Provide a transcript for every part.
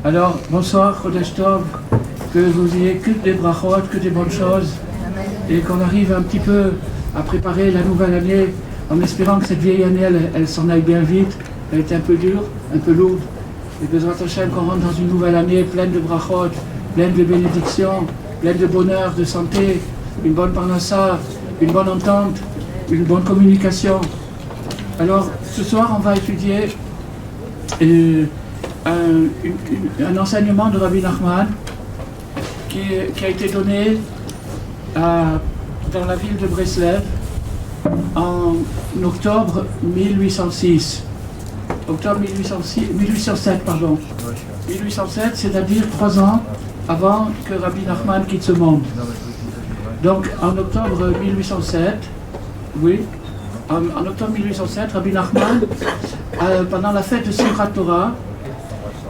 Alors, bonsoir, Chodesh Tov, que vous ayez que des brachot, que des bonnes choses, et qu'on arrive un petit peu à préparer la nouvelle année, en espérant que cette vieille année, elle s'en aille bien vite. Elle était un peu dure, un peu lourde. Et Bezrat Hashem, qu'on rentre dans une nouvelle année pleine de brachot, pleine de bénédictions, pleine de bonheur, de santé, une bonne parnassa, une bonne entente, une bonne communication. Alors, ce soir, on va étudier un enseignement de Rabbi Nachman qui a été donné dans la ville de Breslev en octobre 1806. Octobre 1807, pardon. 1807, c'est-à-dire 3 ans avant que Rabbi Nachman quitte ce monde. Donc, en octobre 1807, oui, en octobre 1807, Rabbi Nachman, pendant la fête de Simchat Torah,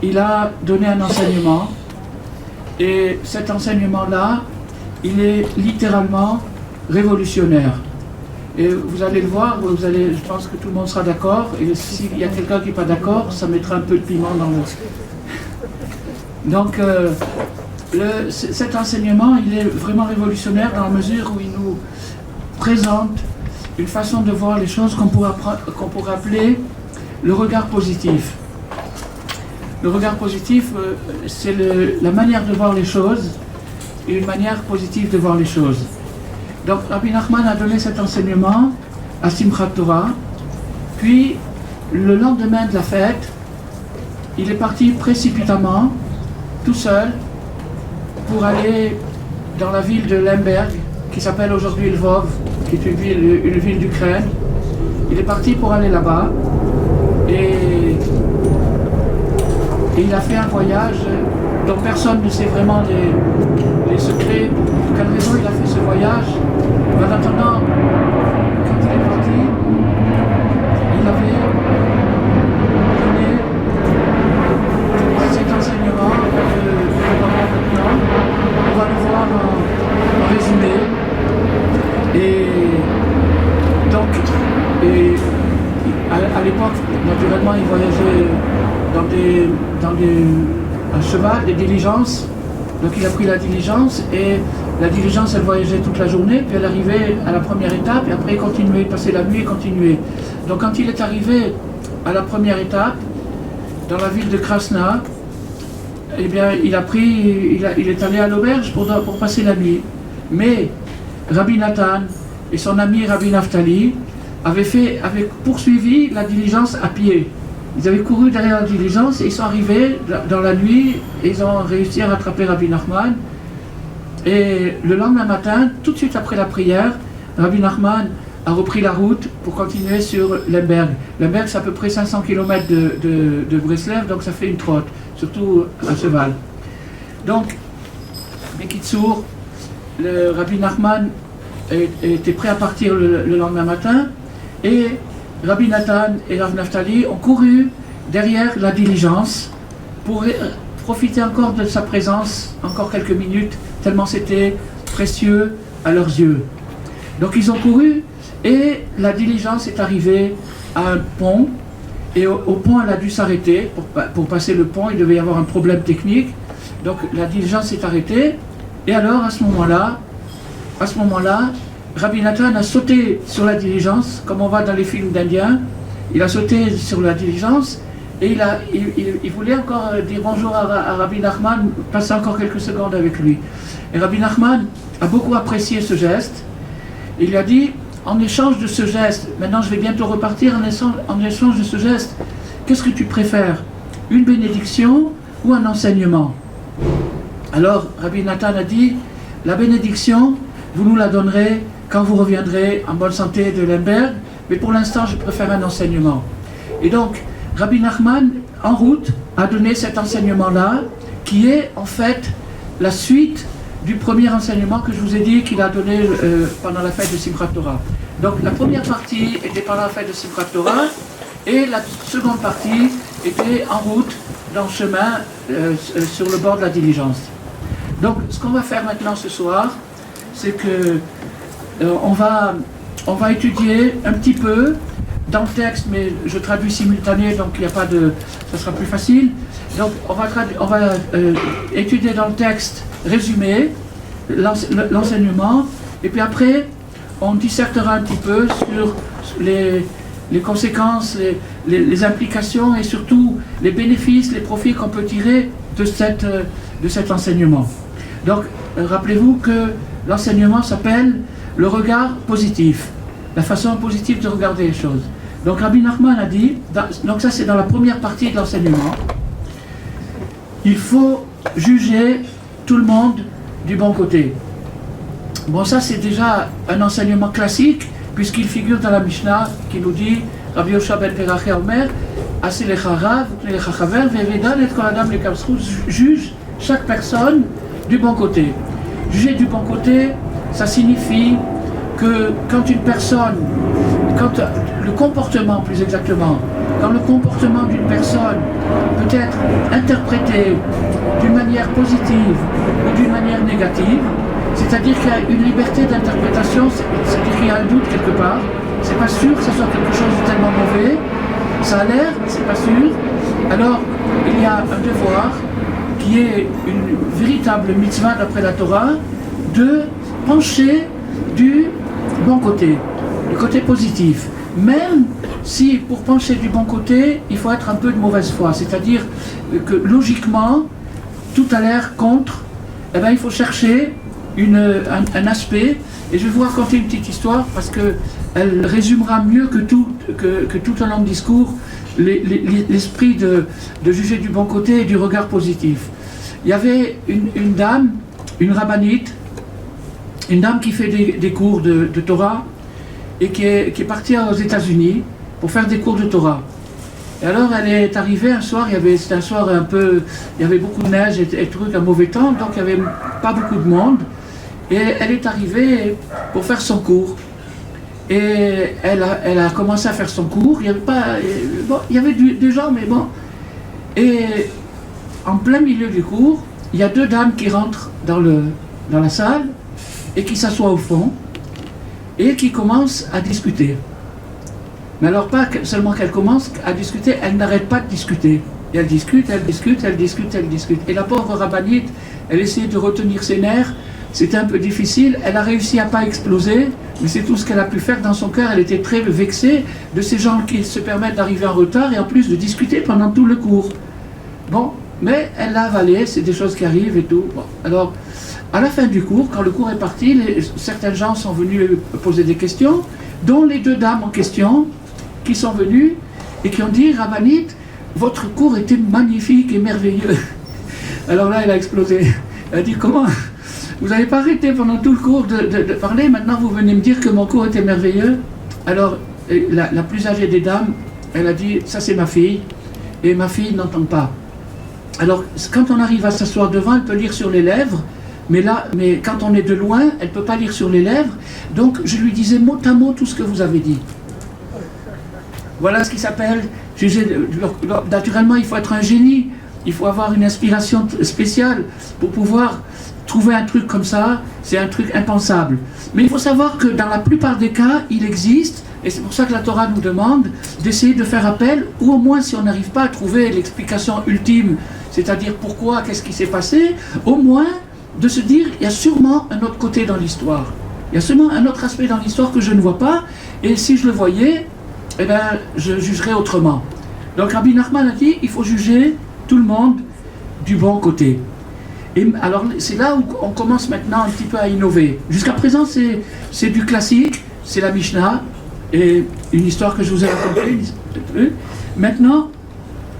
il a donné un enseignement, et cet enseignement-là, il est littéralement révolutionnaire. Et vous allez le voir, je pense que tout le monde sera d'accord, et s'il y a quelqu'un qui n'est pas d'accord, ça mettra un peu de piment dans le... Donc, cet enseignement, il est vraiment révolutionnaire dans la mesure où il nous présente une façon de voir les choses qu'on pourrait appeler le regard positif. Le regard positif, c'est la manière de voir les choses, et une manière positive de voir les choses. Donc Rabbi Nachman a donné cet enseignement à Simchat Torah, puis le lendemain de la fête, il est parti précipitamment, tout seul, pour aller dans la ville de Lemberg, qui s'appelle aujourd'hui Lvov, qui est une ville d'Ukraine. Il est parti pour aller là-bas, et il a fait un voyage dont personne ne sait vraiment les secrets, pour quelle raison il a fait ce voyage. En attendant, quand il est parti, il avait donné cet enseignement maintenant. On va le voir en résumé. Et donc, à l'époque, naturellement, il voyageait à cheval, des diligences. Donc il a pris la diligence, et la diligence, elle voyageait toute la journée, puis elle arrivait à la première étape, et après il continuait, passait la nuit et continuait. Donc quand il est arrivé à la première étape, dans la ville de Krasna, eh bien il est allé à l'auberge pour passer la nuit. Mais Rabbi Nathan et son ami Rabbi Naftali avaient poursuivi la diligence à pied. Ils avaient couru derrière la diligence, et ils sont arrivés dans la nuit, et ils ont réussi à rattraper Rabbi Nachman. Et le lendemain matin, tout de suite après la prière, Rabbi Nachman a repris la route pour continuer sur Lemberg. Lemberg, c'est à peu près 500 km de Breslev, donc ça fait une trotte, surtout à cheval. Donc, Bekitsour, le Rabbi Nachman était prêt à partir le lendemain matin, et Rabbi Nathan et Rav Naftali ont couru derrière la diligence pour profiter encore de sa présence, encore quelques minutes, tellement c'était précieux à leurs yeux. Donc ils ont couru, et la diligence est arrivée à un pont, et au pont elle a dû s'arrêter. Pour passer le pont, il devait y avoir un problème technique, donc la diligence s'est arrêtée, et alors à ce moment-là, Rabbi Nathan a sauté sur la diligence, comme on voit dans les films d'Indiens. Il a sauté sur la diligence, et il voulait encore dire bonjour à Rabbi Nachman, passer encore quelques secondes avec lui. Et Rabbi Nachman a beaucoup apprécié ce geste. Il lui a dit, en échange de ce geste, maintenant je vais bientôt repartir, en échange de ce geste, qu'est-ce que tu préfères, une bénédiction ou un enseignement? Alors Rabbi Nathan a dit, la bénédiction, vous nous la donnerez quand vous reviendrez en bonne santé de Lemberg, mais pour l'instant je préfère un enseignement. Et donc Rabbi Nachman, en route, a donné cet enseignement-là, qui est en fait la suite du premier enseignement que je vous ai dit qu'il a donné pendant la fête de Simchat Torah. Donc la première partie était pendant la fête de Simchat Torah, et la seconde partie était en route, dans le chemin, sur le bord de la diligence. Donc ce qu'on va faire maintenant ce soir, c'est que on va étudier un petit peu dans le texte, mais je traduis simultané, donc il n'y a pas de... ça sera plus facile. Donc on va étudier dans le texte résumé l'enseignement, et puis après on dissertera un petit peu sur les conséquences, les implications et surtout les bénéfices, les profits qu'on peut tirer de cet enseignement. Donc rappelez-vous que l'enseignement s'appelle le regard positif, la façon positive de regarder les choses. Donc Rabbi Nachman a dit, donc ça c'est dans la première partie de l'enseignement, il faut juger tout le monde du bon côté. Bon, ça c'est déjà un enseignement classique, puisqu'il figure dans la Mishnah qui nous dit, Rabbi Yoshua ben Peraché Omer, Aseh lecha rav, lecha chaver, ve'vedan et kol adam lekavsrut, juge chaque personne du bon côté. Juger du bon côté, ça signifie que quand une personne, quand le comportement plus exactement, quand le comportement d'une personne peut être interprété d'une manière positive ou d'une manière négative, c'est-à-dire qu'il y a une liberté d'interprétation, c'est-à-dire qu'il y a un doute quelque part, c'est pas sûr que ce soit quelque chose de tellement mauvais, ça a l'air, mais c'est pas sûr, alors il y a un devoir qui est une véritable mitzvah d'après la Torah, de pencher du bon côté, du côté positif. Même si pour pencher du bon côté, il faut être un peu de mauvaise foi, c'est-à-dire que logiquement, tout a l'air contre, eh bien, il faut chercher un aspect, et je vais vous raconter une petite histoire parce qu'elle résumera mieux que tout un long discours l'esprit de juger du bon côté et du regard positif. Il y avait une dame, une rabbinite, une dame qui fait des cours de Torah et qui est partie aux États-Unis pour faire des cours de Torah. Et alors elle est arrivée un soir, c'était un soir un peu, il y avait beaucoup de neige et trucs, un mauvais temps, donc il n'y avait pas beaucoup de monde. Et elle est arrivée pour faire son cours. Et elle a commencé à faire son cours. Il n'y avait pas, bon, il y avait des gens, mais bon. Et en plein milieu du cours, il y a deux dames qui rentrent dans la salle et qui s'assoient au fond et qui commencent à discuter. Mais alors pas seulement qu'elles commencent à discuter, elles n'arrêtent pas de discuter. Et elles discutent, elles discutent, elles discutent, elles discutent. Et la pauvre rabbinite, elle essayait de retenir ses nerfs. C'était un peu difficile, elle a réussi à ne pas exploser, mais c'est tout ce qu'elle a pu faire dans son cœur. Elle était très vexée de ces gens qui se permettent d'arriver en retard et en plus de discuter pendant tout le cours. Bon, mais elle l'a avalé, c'est des choses qui arrivent et tout. Bon, alors, à la fin du cours, quand le cours est parti, certains gens sont venus poser des questions, dont les deux dames en question, qui sont venues et qui ont dit, Rabbinite, votre cours était magnifique et merveilleux. Alors là, elle a explosé. Elle a dit, comment ? Vous n'avez pas arrêté pendant tout le cours de parler, maintenant vous venez me dire que mon cours était merveilleux. Alors, la plus âgée des dames, elle a dit, ça c'est ma fille, et ma fille n'entend pas. Alors, quand on arrive à s'asseoir devant, elle peut lire sur les lèvres, mais quand on est de loin, elle ne peut pas lire sur les lèvres, donc je lui disais mot à mot tout ce que vous avez dit. Voilà ce qui s'appelle juger. Naturellement, il faut être un génie, il faut avoir une inspiration spéciale pour pouvoir trouver un truc comme ça, c'est un truc impensable. Mais il faut savoir que dans la plupart des cas, il existe, et c'est pour ça que la Torah nous demande d'essayer de faire appel, ou au moins si on n'arrive pas à trouver l'explication ultime, c'est-à-dire pourquoi, qu'est-ce qui s'est passé, au moins de se dire, il y a sûrement un autre côté dans l'histoire. Il y a sûrement un autre aspect dans l'histoire que je ne vois pas, et si je le voyais, eh bien, je jugerais autrement. Donc Rabbi Nachman a dit, il faut juger tout le monde du bon côté. Et alors c'est là où on commence maintenant un petit peu à innover. Jusqu'à présent c'est du classique, c'est la Mishnah, et une histoire que je vous ai racontée. Maintenant,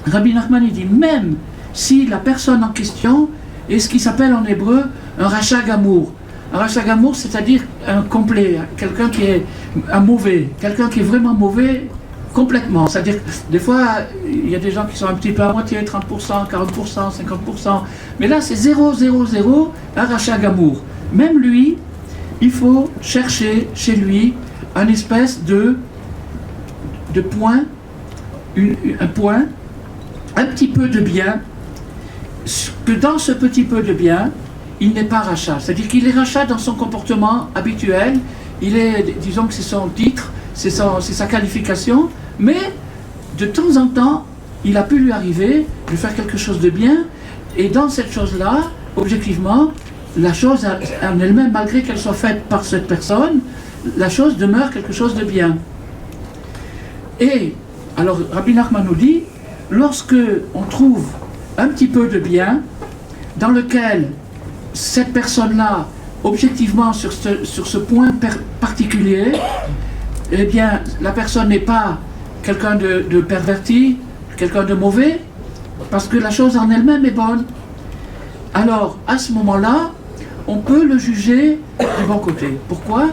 Rabbi Nachman il dit, même si la personne en question est ce qui s'appelle en hébreu un rachat gamour. Un rachat gamour, c'est-à-dire un complet, quelqu'un qui est un mauvais, quelqu'un qui est vraiment mauvais, complètement. C'est-à-dire, des fois, il y a des gens qui sont un petit peu à moitié, 30%, 40%, 50%. Mais là, c'est 0, 0, 0, un rachat gamour. Même lui, il faut chercher chez lui un espèce de point, un point, un petit peu de bien, que dans ce petit peu de bien, il n'est pas rachat. C'est-à-dire qu'il est rachat dans son comportement habituel, il est, disons que c'est son titre, c'est sa qualification, Mais de temps en temps, il a pu lui arriver de faire quelque chose de bien, et dans cette chose-là, objectivement, la chose en elle-même, malgré qu'elle soit faite par cette personne, la chose demeure quelque chose de bien. Et alors Rabbi Nachman nous dit, lorsque on trouve un petit peu de bien, dans lequel cette personne-là, objectivement sur ce point particulier, eh bien la personne n'est pas quelqu'un de perverti, quelqu'un de mauvais, parce que la chose en elle-même est bonne. Alors à ce moment-là, on peut le juger du bon côté. Pourquoi?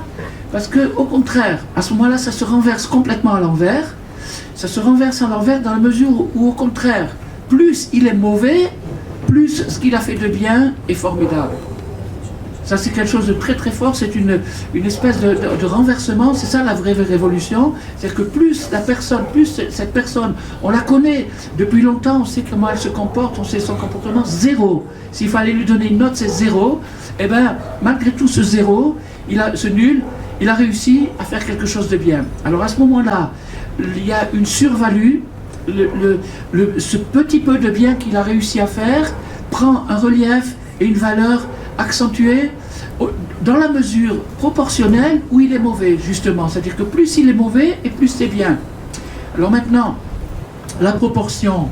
Parce qu'au contraire, à ce moment-là, ça se renverse complètement à l'envers. Ça se renverse à l'envers dans la mesure où, au contraire, plus il est mauvais, plus ce qu'il a fait de bien est formidable. Ça, c'est quelque chose de très très fort, c'est une espèce de renversement, c'est ça la vraie révolution. C'est-à-dire que plus la personne, plus cette personne, on la connaît depuis longtemps, on sait comment elle se comporte, on sait son comportement, zéro. S'il fallait lui donner une note, c'est zéro. Et bien, malgré tout ce zéro, ce nul, il a réussi à faire quelque chose de bien. Alors à ce moment-là, il y a une survalue, ce petit peu de bien qu'il a réussi à faire prend un relief et une valeur accentuée dans la mesure proportionnelle où il est mauvais, justement. C'est-à-dire que plus il est mauvais et plus c'est bien. Alors maintenant, la proportion,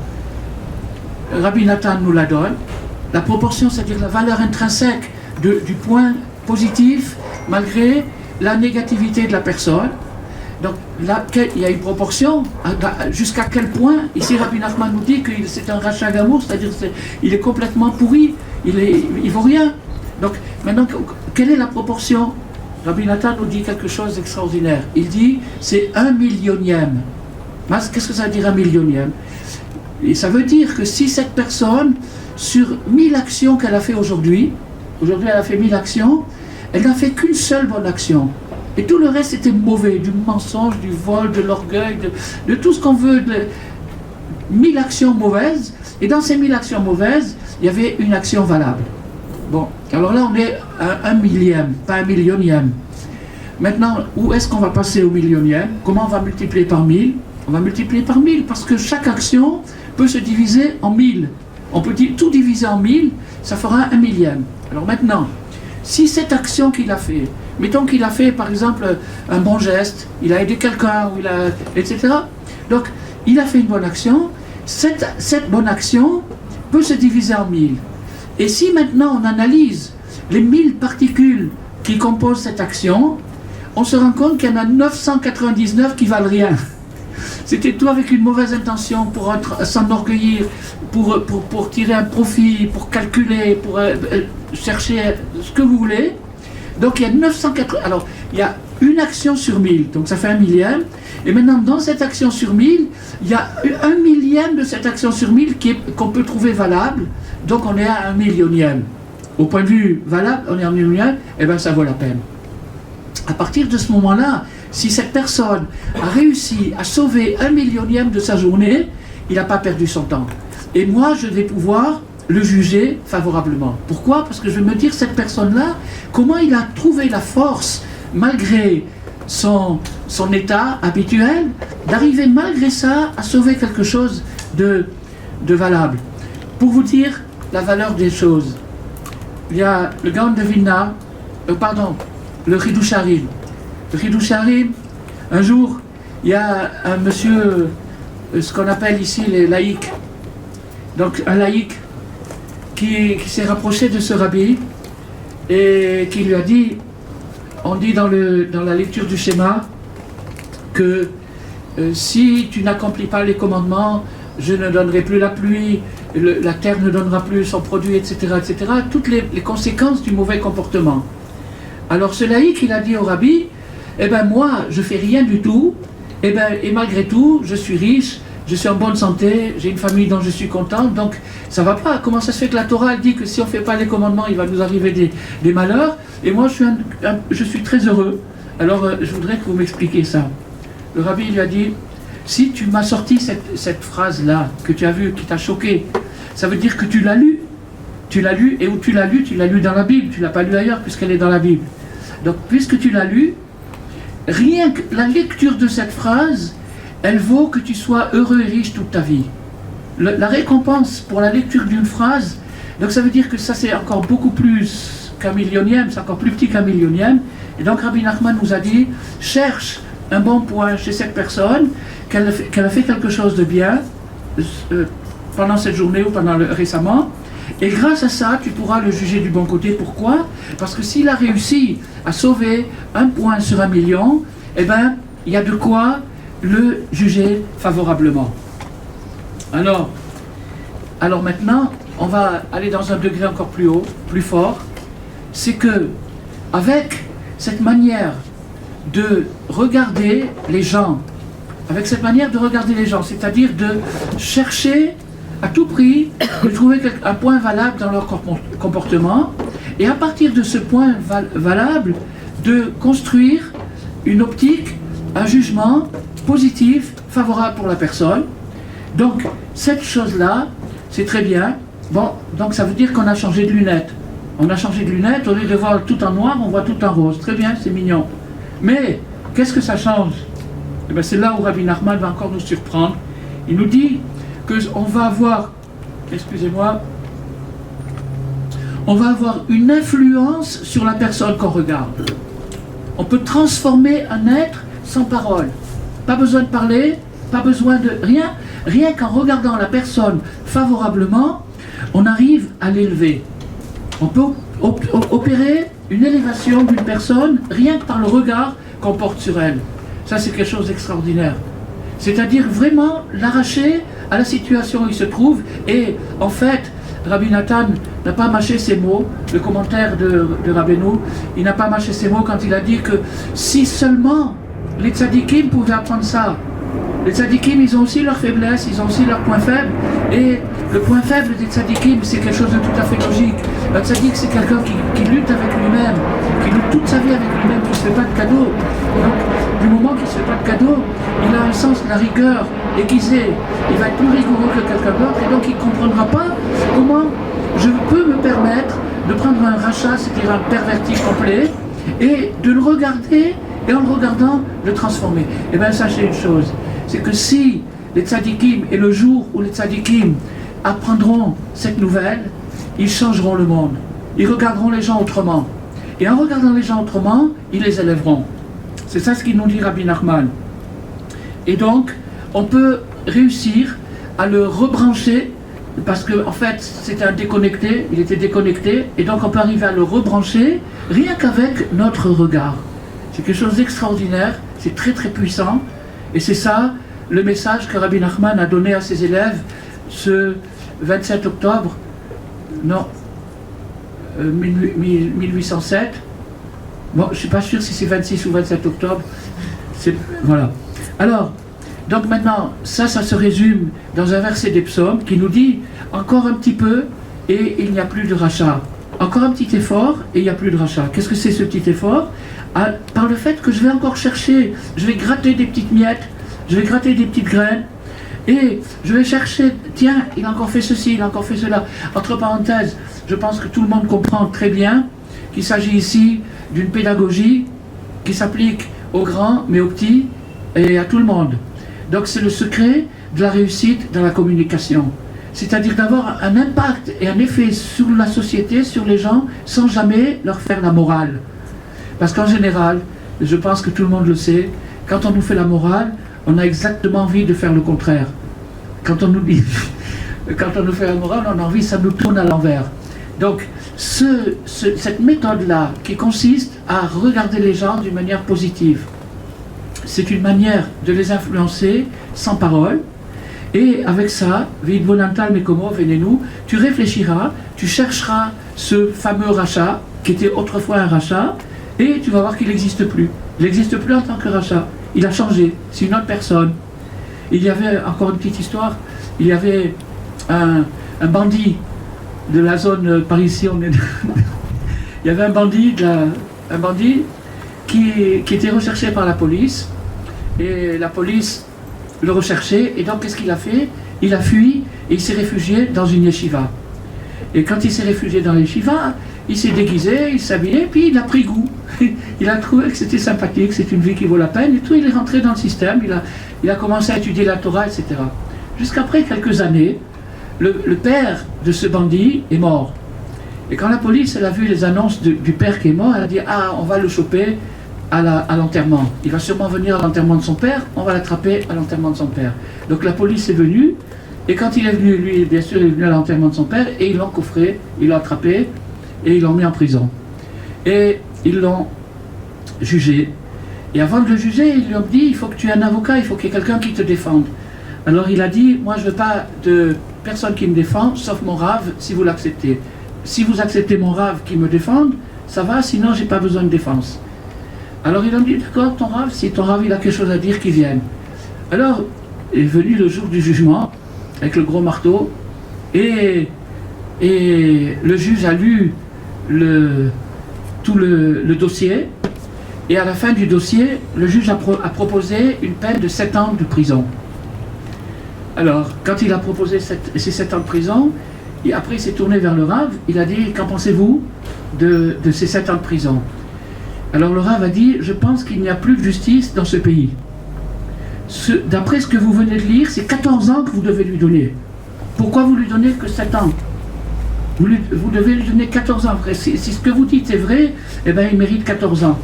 Rabbi Nathan nous la donne. La proportion, c'est-à-dire la valeur intrinsèque du point positif, malgré la négativité de la personne. Donc là, il y a une proportion. Jusqu'à quel point, ici Rabbi Nachman nous dit que c'est un rachat gamour, c'est-à-dire qu'il est complètement pourri, il vaut rien. Donc maintenant, quelle est la proportion? Rabbi Nathan nous dit quelque chose d'extraordinaire. Il dit, c'est 1/100000. Qu'est-ce que ça veut dire 1/100000? Et ça veut dire que si cette personne, sur 1000 actions qu'elle a fait aujourd'hui elle a fait 1000 actions, elle n'a fait qu'une seule bonne action. Et tout le reste était mauvais, du mensonge, du vol, de l'orgueil, de tout ce qu'on veut, 1000 actions mauvaises, et dans ces 1000 actions mauvaises, il y avait une action valable. Bon, alors là on est à 1/100000, pas 1/10000000. Maintenant, où est-ce qu'on va passer au millionième? Comment on va multiplier par 1000? On va multiplier par 1000, parce que chaque action peut se diviser en 1000. On peut tout diviser en 1000, ça fera 1/100000. Alors maintenant, si cette action qu'il a fait, mettons qu'il a fait par exemple un bon geste, il a aidé quelqu'un, etc. Donc il a fait une bonne action, cette bonne action peut se diviser en 1000. Et si maintenant on analyse les 1000 particules qui composent cette action, on se rend compte qu'il y en a 999 qui valent rien. C'était tout avec une mauvaise intention pour s'enorgueillir, pour tirer un profit, pour calculer, pour chercher ce que vous voulez. Donc il y a 980. Alors il y a une action sur 1000, donc ça fait 1/100000. Et maintenant dans cette action sur 1000, il y a 1/100000 de cette action sur 1000 qu'on peut trouver valable. Donc on est à 1/10000000. Au point de vue valable, on est à 1/10000000, et bien ça vaut la peine. À partir de ce moment-là, si cette personne a réussi à sauver 1/10000000 de sa journée, il n'a pas perdu son temps. Et moi, je vais pouvoir le juger favorablement. Pourquoi? Parce que je vais me dire, cette personne-là, comment il a trouvé la force, malgré son état habituel, d'arriver malgré ça à sauver quelque chose de valable. Pour vous dire la valeur des choses, il y a le Gaon de Vilna, le Chidush Harim. Le Chidush Harim, un jour, il y a un monsieur, ce qu'on appelle ici les laïcs, donc un laïc qui s'est rapproché de ce rabbi et qui lui a dit, on dit dans la lecture du schéma, que si tu n'accomplis pas les commandements, je ne donnerai plus la pluie, la terre ne donnera plus son produit, etc., etc., toutes les conséquences du mauvais comportement. Alors ce laïc, il a dit au rabbi, eh bien moi, je fais rien du tout, et malgré tout, je suis riche, je suis en bonne santé, j'ai une famille dont je suis content, donc ça va pas. Comment ça se fait que la Torah dit que si on ne fait pas les commandements, il va nous arriver des malheurs, et moi je suis très heureux. Alors je voudrais que vous m'expliquiez ça. Le rabbi lui a dit, si tu m'as sorti cette phrase-là, que tu as vue, qui t'a choqué, ça veut dire que tu l'as lu, et où tu l'as lu dans la Bible, tu ne l'as pas lu ailleurs puisqu'elle est dans la Bible. Donc puisque tu l'as lu, rien que la lecture de cette phrase elle vaut que tu sois heureux et riche toute ta vie. La récompense pour la lecture d'une phrase, donc ça veut dire que ça c'est encore beaucoup plus qu'un millionième, c'est encore plus petit qu'un millionième. Et donc Rabbi Nachman nous a dit, cherche un bon point chez cette personne, qu'elle a fait quelque chose de bien pendant cette journée ou récemment, et grâce à ça, tu pourras le juger du bon côté. Pourquoi? Parce que s'il a réussi à sauver un point sur 1 million, eh bien, il y a de quoi le juger favorablement. Alors maintenant, on va aller dans un degré encore plus haut, plus fort. C'est que, avec cette manière de regarder les gens, c'est-à-dire de chercher à tout prix de trouver un point valable dans leur comportement, et à partir de ce point valable, de construire une optique, un jugement positif, favorable pour la personne. Donc, cette chose-là, c'est très bien. Bon, donc ça veut dire qu'on a changé de lunettes. On a changé de lunettes, au lieu de voir tout en noir, on voit tout en rose. Très bien, c'est mignon. Mais, qu'est-ce que ça change? Eh bien, c'est là où Rabbi Nachman va encore nous surprendre. Il nous dit qu'on va avoir, on va avoir une influence sur la personne qu'on regarde. On peut transformer un être sans parole. Pas besoin de parler, pas besoin de rien. Rien qu'en regardant la personne favorablement, on arrive à l'élever. On peut opérer une élévation d'une personne rien que par le regard qu'on porte sur elle. Ça, c'est quelque chose d'extraordinaire. C'est-à-dire vraiment l'arracher à la situation où il se trouve. Et en fait, Rabbi Nathan n'a pas mâché ses mots. Le commentaire de Rabbeinu, il n'a pas mâché ses mots quand il a dit que si seulement les tzadikim pouvaient apprendre ça. Les tzadikim, ils ont aussi leurs faiblesses, ils ont aussi leurs points faibles. Et le point faible des tzadikim, c'est quelque chose de tout à fait logique. Un tzadik, c'est quelqu'un qui lutte avec lui-même, qui lutte toute sa vie avec lui-même, qui ne se fait pas de cadeaux. Donc, du moment qu'il ne se fait pas de cadeaux, il a un sens de la rigueur aiguisé. Il va être plus rigoureux que quelqu'un d'autre, et donc il ne comprendra pas comment je peux me permettre de prendre un rachat, c'est-à-dire un perverti complet, et de le regarder, et en le regardant, le transformer. Et bien, sachez une chose, c'est que si les tzadikim, et le jour où les tzadikim apprendront cette nouvelle, ils changeront le monde. Ils regarderont les gens autrement. Et en regardant les gens autrement, ils les élèveront. C'est ça ce qu'il nous dit Rabbi Nachman. Et donc, on peut réussir à le rebrancher, parce qu'en fait, c'était un déconnecté, il était déconnecté, et donc on peut arriver à le rebrancher rien qu'avec notre regard. C'est quelque chose d'extraordinaire, c'est très très puissant, et c'est ça le message que Rabbi Nachman a donné à ses élèves ce 27 octobre, 1807. Bon, je ne suis pas sûr si c'est 26 ou 27 octobre. Voilà. Alors, donc maintenant, ça se résume dans un verset des psaumes qui nous dit encore un petit peu et il n'y a plus de rachat. Encore un petit effort et il n'y a plus de rachat. Qu'est-ce que c'est ce petit effort? Par le fait que je vais encore chercher, je vais gratter des petites miettes, je vais gratter des petites graines, et je vais chercher, tiens, il a encore fait ceci, il a encore fait cela. Entre parenthèses, je pense que tout le monde comprend très bien qu'il s'agit ici d'une pédagogie qui s'applique aux grands, mais aux petits, et à tout le monde. Donc c'est le secret de la réussite dans la communication. C'est-à-dire d'avoir un impact et un effet sur la société, sur les gens, sans jamais leur faire la morale. Parce qu'en général, je pense que tout le monde le sait, quand on nous fait la morale, on a exactement envie de faire le contraire. Quand on nous dit, quand on nous fait la morale, on a envie, ça nous tourne à l'envers. Donc, cette méthode-là, qui consiste à regarder les gens d'une manière positive, c'est une manière de les influencer sans parole. Et avec ça, Vidbonantal Mekomo, venez-nous, tu réfléchiras, tu chercheras ce fameux rachat, qui était autrefois un rachat, et tu vas voir qu'il n'existe plus. Il n'existe plus en tant que rachat. Il a changé, c'est une autre personne. Il y avait, encore une petite histoire, il y avait un bandit de la zone par ici, il y avait un bandit qui était recherché par la police, et la police le recherchait, et donc qu'est-ce qu'il a fait? Il a fui, et il s'est réfugié dans une yeshiva. Et quand il s'est réfugié dans la yeshiva, il s'est déguisé, il s'habillait, puis il a pris goût. Il a trouvé que c'était sympathique, c'est une vie qui vaut la peine, et tout, il est rentré dans le système, il a commencé à étudier la Torah, etc. Jusqu'après quelques années, le père de ce bandit est mort. Et quand la police elle a vu les annonces du père qui est mort, elle a dit « Ah, on va le choper à l'enterrement. Il va sûrement venir à l'enterrement de son père, on va l'attraper à l'enterrement de son père. » Donc la police est venue, et quand il est venu, lui, bien sûr, il est venu à l'enterrement de son père, et ils l'ont coffré, ils l'ont attrapé, et ils l'ont mis en prison. Et ils l'ont jugé. Et avant de le juger, ils lui ont dit « Il faut que tu aies un avocat, il faut qu'il y ait quelqu'un qui te défende. » Alors il a dit « Moi, je ne veux pas de personne qui me défend, sauf mon rave, si vous l'acceptez. Si vous acceptez mon rave qui me défende, ça va, sinon j'ai pas besoin de défense. » Alors ils ont dit « D'accord, ton rave, si ton rave il a quelque chose à dire, qu'il vienne. » Alors est venu le jour du jugement, avec le gros marteau, et le juge a lu tout le dossier, et à la fin du dossier, le juge a proposé une peine de 7 ans de prison. Alors, quand il a proposé ces 7 ans de prison, et après il s'est tourné vers le Rav, il a dit « Qu'en pensez-vous de ces 7 ans de prison ?» Alors le Rav a dit « Je pense qu'il n'y a plus de justice dans ce pays. D'après ce que vous venez de lire, c'est 14 ans que vous devez lui donner. Pourquoi vous lui donnez que 7 ans ? Vous devez lui donner 14 ans. Si ce que vous dites est vrai, eh bien il mérite 14 ans. »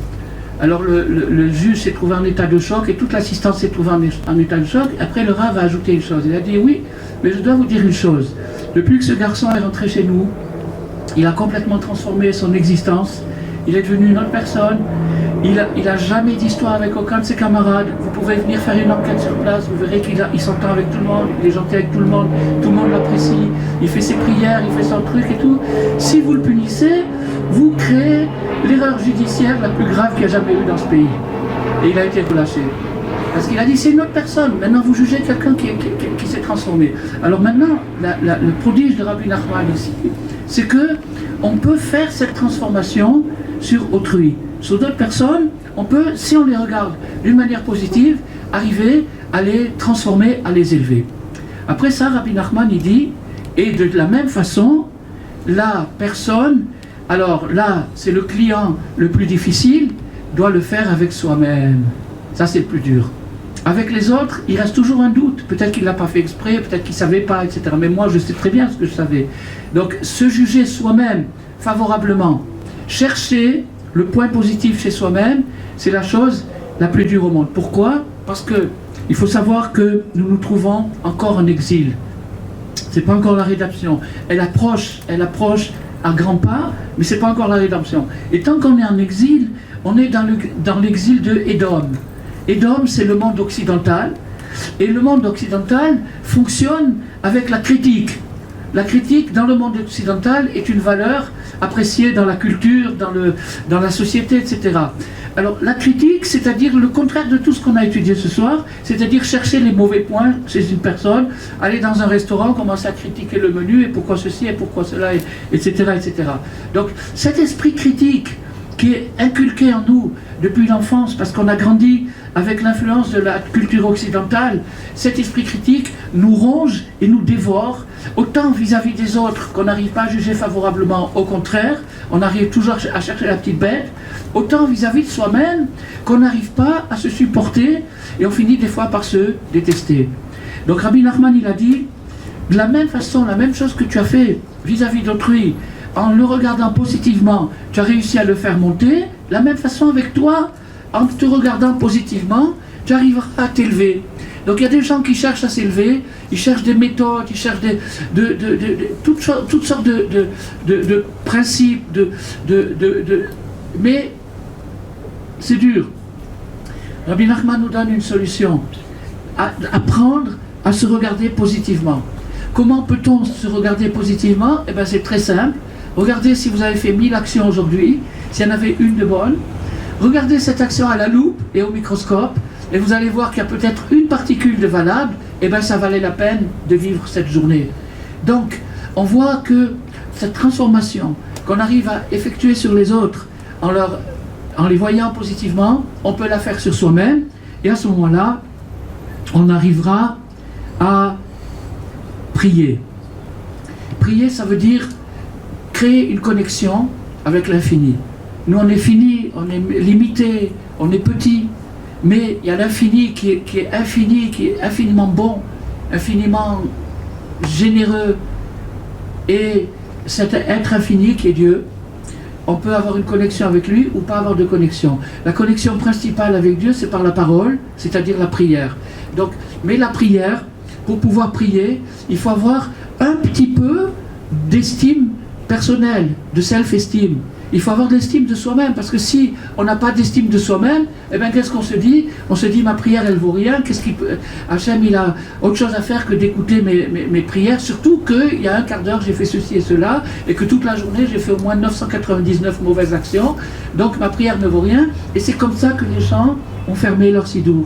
Alors le juge s'est trouvé en état de choc et toute l'assistance s'est trouvée en état de choc. Après le Rav a ajouté une chose. Il a dit « Oui, mais je dois vous dire une chose. Depuis que ce garçon est rentré chez nous, il a complètement transformé son existence. Il est devenu une autre personne. Il n'a jamais d'histoire avec aucun de ses camarades. Vous pouvez venir faire une enquête sur place. Vous verrez qu'il s'entend avec tout le monde. Il est gentil avec tout le monde. Tout le monde l'apprécie. Il fait ses prières, il fait son truc et tout. Si vous le punissez, vous créez l'erreur judiciaire la plus grave qu'il y a jamais eu dans ce pays. » Et il a été relâché. Parce qu'il a dit, c'est une autre personne. Maintenant, vous jugez quelqu'un qui s'est transformé. Alors maintenant, le prodige de Rabbi Nachman ici, c'est que on peut faire cette transformation sur autrui. Sur d'autres personnes, on peut, si on les regarde d'une manière positive, arriver à les transformer, à les élever. Après ça, Rabbi Nachman, il dit, et de la même façon, la personne, alors là, c'est le client le plus difficile, doit le faire avec soi-même. Ça, c'est le plus dur. Avec les autres, il reste toujours un doute. Peut-être qu'il ne l'a pas fait exprès, peut-être qu'il ne savait pas, etc. Mais moi, je sais très bien ce que je savais. Donc, se juger soi-même favorablement, chercher le point positif chez soi-même, c'est la chose la plus dure au monde. Pourquoi ? Parce qu'il faut savoir que nous nous trouvons encore en exil. Ce n'est pas encore la rédemption. Elle approche à grands pas, mais ce n'est pas encore la rédemption. Et tant qu'on est en exil, on est dans l'exil de Édom. Édom, c'est le monde occidental, et le monde occidental fonctionne avec la critique. La critique dans le monde occidental est une valeur appréciée dans la culture, dans la société, etc. Alors la critique, c'est-à-dire le contraire de tout ce qu'on a étudié ce soir, c'est-à-dire chercher les mauvais points chez une personne, aller dans un restaurant, commencer à critiquer le menu, et pourquoi ceci, et pourquoi cela, etc., etc. Donc cet esprit critique qui est inculqué en nous depuis l'enfance, parce qu'on a grandi avec l'influence de la culture occidentale, cet esprit critique nous ronge et nous dévore, autant vis-à-vis des autres qu'on n'arrive pas à juger favorablement, au contraire, on arrive toujours à chercher la petite bête, autant vis-à-vis de soi-même qu'on n'arrive pas à se supporter et on finit des fois par se détester. Donc Rabbi Nachman, il a dit, de la même façon, la même chose que tu as fait vis-à-vis d'autrui, en le regardant positivement, tu as réussi à le faire monter, la même façon avec toi, en te regardant positivement, tu arriveras à t'élever. Donc il y a des gens qui cherchent à s'élever, ils cherchent des méthodes, ils cherchent toutes sortes de principes, mais c'est dur. Rabbi Nachman nous donne une solution, apprendre à se regarder positivement. Comment peut-on se regarder positivement ? Eh bien c'est très simple. Regardez si vous avez fait 1000 actions aujourd'hui, s'il y en avait une de bonne. Regardez cette action à la loupe et au microscope, et vous allez voir qu'il y a peut-être une particule de valable, et bien ça valait la peine de vivre cette journée. Donc, on voit que cette transformation qu'on arrive à effectuer sur les autres, en les voyant positivement, on peut la faire sur soi-même, et à ce moment-là, on arrivera à prier. Prier, ça veut dire créer une connexion avec l'infini. Nous, on est fini, on est limité, on est petit, mais il y a l'infini qui est infini, qui est infiniment bon, infiniment généreux. Et cet être infini qui est Dieu, on peut avoir une connexion avec lui ou pas avoir de connexion. La connexion principale avec Dieu, c'est par la parole, c'est-à-dire la prière. Donc, mais la prière, pour pouvoir prier, il faut avoir un petit peu d'estime personnelle, de self-esteem. Il faut avoir de l'estime de soi-même, parce que si on n'a pas d'estime de soi-même, eh bien qu'est-ce qu'on se dit? On se dit, ma prière, elle vaut rien. Hachem, il a autre chose à faire que d'écouter mes prières, surtout qu'il y a un quart d'heure, j'ai fait ceci et cela, et que toute la journée, j'ai fait au moins 999 mauvaises actions, donc ma prière ne vaut rien. Et c'est comme ça que les gens ont fermé leur sidour.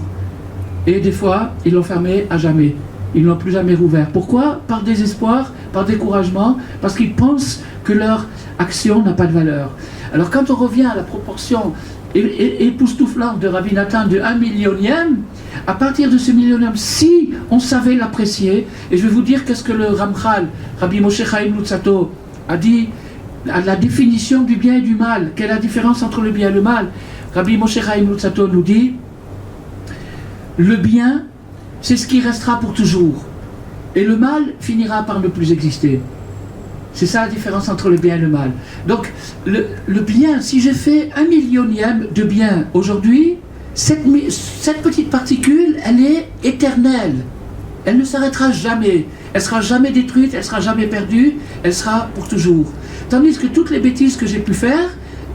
Et des fois, ils l'ont fermé à jamais. Ils ne l'ont plus jamais rouvert. Pourquoi? Par désespoir, par découragement, parce qu'ils pensent que leur action n'a pas de valeur. Alors quand on revient à la proportion époustouflante de Rabbi Nathan de 1 millionième, à partir de ce millionième, si on savait l'apprécier, et je vais vous dire qu'est-ce que le Ramchal, Rabbi Moshe Chaim Luzzatto, a dit à la définition du bien et du mal. Quelle est la différence entre le bien et le mal? Rabbi Moshe Chaim Luzzatto nous dit, le bien, c'est ce qui restera pour toujours. Et le mal finira par ne plus exister. C'est ça la différence entre le bien et le mal. Donc, le bien, si j'ai fait 1 millionième de bien aujourd'hui, cette petite particule, elle est éternelle. Elle ne s'arrêtera jamais. Elle ne sera jamais détruite, elle ne sera jamais perdue, elle sera pour toujours. Tandis que toutes les bêtises que j'ai pu faire,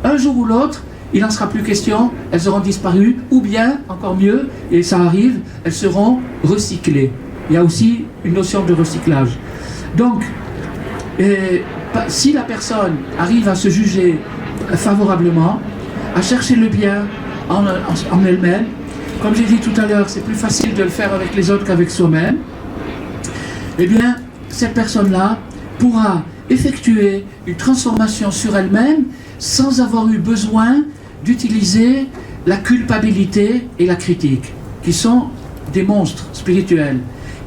un jour ou l'autre, il n'en sera plus question, elles auront disparu, ou bien, encore mieux, et ça arrive, elles seront recyclées. Il y a aussi une notion de recyclage. Donc, si la personne arrive à se juger favorablement, à chercher le bien en elle-même, comme j'ai dit tout à l'heure, c'est plus facile de le faire avec les autres qu'avec soi-même, eh bien, cette personne-là pourra effectuer une transformation sur elle-même sans avoir eu besoin d'utiliser la culpabilité et la critique, qui sont des monstres spirituels.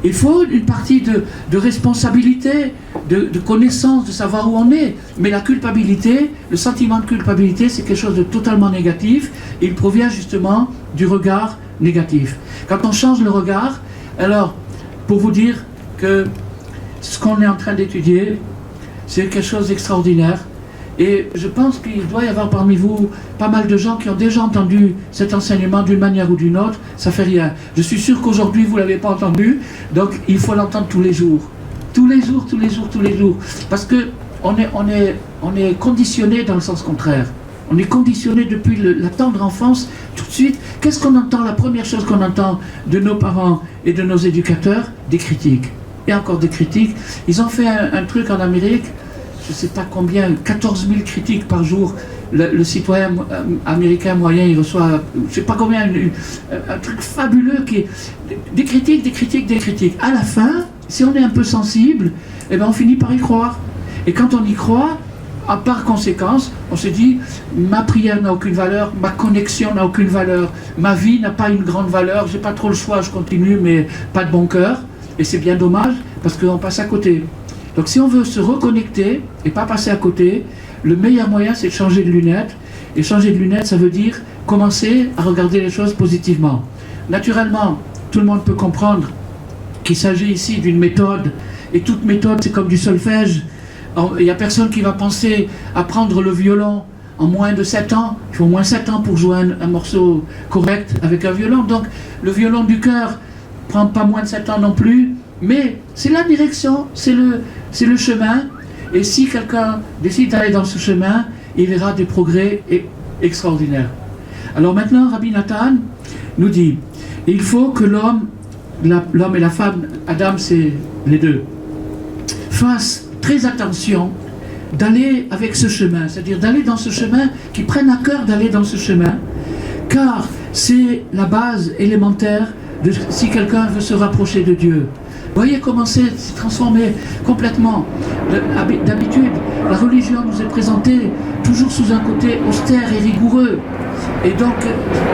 Il faut une partie de responsabilité, de connaissance, de savoir où on est. Mais la culpabilité, le sentiment de culpabilité, c'est quelque chose de totalement négatif. Et il provient justement du regard négatif. Quand on change le regard, alors, pour vous dire que ce qu'on est en train d'étudier, c'est quelque chose d'extraordinaire. Et je pense qu'il doit y avoir parmi vous pas mal de gens qui ont déjà entendu cet enseignement d'une manière ou d'une autre. Ça fait rien. Je suis sûr qu'aujourd'hui vous ne l'avez pas entendu, donc il faut l'entendre tous les jours. Tous les jours, tous les jours, tous les jours. Parce qu'on est conditionné dans le sens contraire. On est conditionné depuis la tendre enfance, tout de suite. Qu'est-ce qu'on entend? La première chose qu'on entend de nos parents et de nos éducateurs, des critiques. Et encore des critiques. Ils ont fait un truc en Amérique, je ne sais pas combien, 14 000 critiques par jour. Le citoyen américain moyen, il reçoit, je ne sais pas combien, un truc fabuleux qui est des critiques, des critiques, des critiques. À la fin, si on est un peu sensible, eh ben on finit par y croire. Et quand on y croit, par conséquence, on se dit, ma prière n'a aucune valeur, ma connexion n'a aucune valeur, ma vie n'a pas une grande valeur, j'ai pas trop le choix, je continue, mais pas de bon cœur. Et c'est bien dommage, parce qu'on passe à côté. Donc si on veut se reconnecter et pas passer à côté, le meilleur moyen c'est de changer de lunettes. Et changer de lunettes, ça veut dire commencer à regarder les choses positivement. Naturellement, tout le monde peut comprendre qu'il s'agit ici d'une méthode. Et toute méthode, c'est comme du solfège. Il n'y a personne qui va penser à prendre le violon en moins de 7 ans. Il faut au moins 7 ans pour jouer un morceau correct avec un violon. Donc le violon du cœur prend pas moins de 7 ans non plus. Mais c'est la direction, c'est le chemin. Et si quelqu'un décide d'aller dans ce chemin, il verra des progrès extraordinaires. Alors maintenant, Rabbi Nathan nous dit, il faut que l'homme et la femme, Adam c'est les deux, fassent très attention d'aller avec ce chemin, c'est-à-dire d'aller dans ce chemin, qu'ils prennent à cœur d'aller dans ce chemin, car c'est la base élémentaire de si quelqu'un veut se rapprocher de Dieu. Voyez comment c'est transformé complètement. D'habitude, la religion nous est présentée toujours sous un côté austère et rigoureux. Et donc,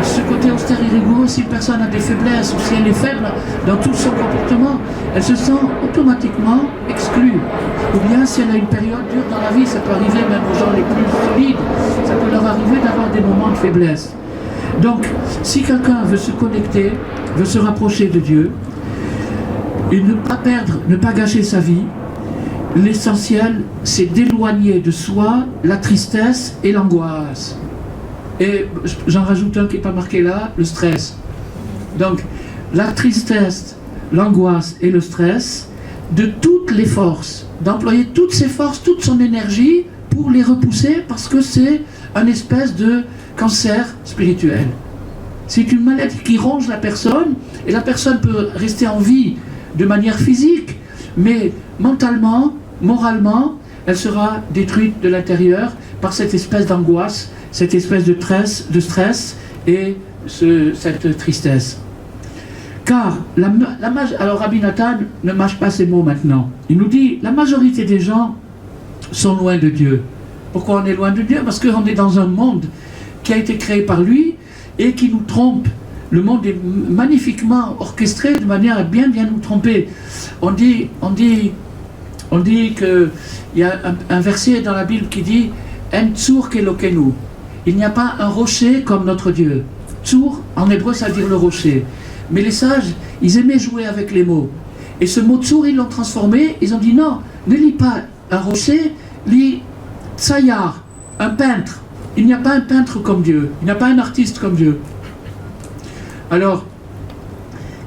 ce côté austère et rigoureux, si une personne a des faiblesses ou si elle est faible dans tout son comportement, elle se sent automatiquement exclue. Ou bien, si elle a une période dure dans la vie, ça peut arriver même aux gens les plus solides, ça peut leur arriver d'avoir des moments de faiblesse. Donc, si quelqu'un veut se connecter, veut se rapprocher de Dieu, et ne pas perdre, ne pas gâcher sa vie, l'essentiel, c'est d'éloigner de soi la tristesse et l'angoisse. Et j'en rajoute un qui n'est pas marqué là, le stress. Donc, la tristesse, l'angoisse et le stress, de toutes les forces, d'employer toutes ses forces, toute son énergie pour les repousser, parce que c'est un espèce de cancer spirituel. C'est une maladie qui ronge la personne, et la personne peut rester en vie de manière physique, mais mentalement, moralement, elle sera détruite de l'intérieur par cette espèce d'angoisse, cette espèce de stress et cette tristesse. Car, alors Rabbi Nathan ne mâche pas ses mots maintenant. Il nous dit, la majorité des gens sont loin de Dieu. Pourquoi on est loin de Dieu? Parce qu'on est dans un monde qui a été créé par lui et qui nous trompe. Le monde est magnifiquement orchestré de manière à bien nous tromper. On dit qu'il y a un verset dans la Bible qui dit « En tsur kelokenu ». Il n'y a pas un rocher comme notre Dieu. Tsur, en hébreu, ça veut dire le rocher. Mais les sages, ils aimaient jouer avec les mots. Et ce mot tsur, ils l'ont transformé. Ils ont dit non, ne lis pas un rocher, lis tsayar, un peintre. Il n'y a pas un peintre comme Dieu. Il n'y a pas un artiste comme Dieu. Alors,